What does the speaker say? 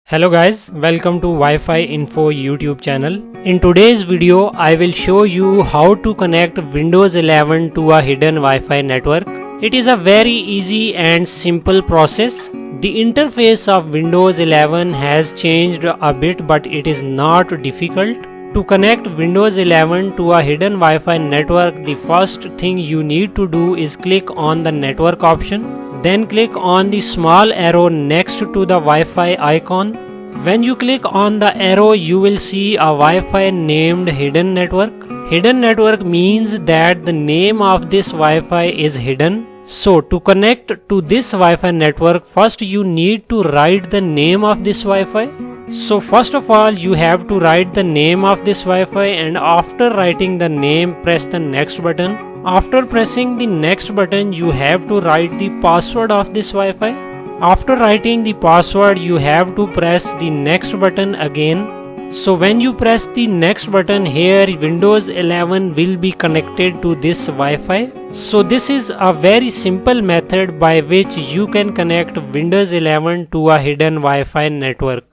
Hello guys, welcome to Wi-Fi Info YouTube channel. In today's video, I will show you how to connect Windows 11 to a hidden Wi-Fi network. It is a very easy and simple process. The interface of Windows 11 has changed a bit, but it is not difficult. To connect Windows 11 to a hidden Wi-Fi network, the first thing you need to do is click on the network option. Then click on the small arrow next to the Wi-Fi icon. When you click on the arrow, you will see a Wi-Fi named Hidden Network. Hidden Network means that the name of this Wi-Fi is hidden. So to connect to this Wi-Fi network, first you need to write the name of this Wi-Fi. So first of all, you have to write the name of this Wi-Fi, and after writing the name, press the next button. After pressing the next button, you have to write the password of this Wi-Fi. After writing the password, you have to press the next button again. So when you press the next button here, Windows 11 will be connected to this Wi-Fi. So this is a very simple method by which you can connect Windows 11 to a hidden Wi-Fi network.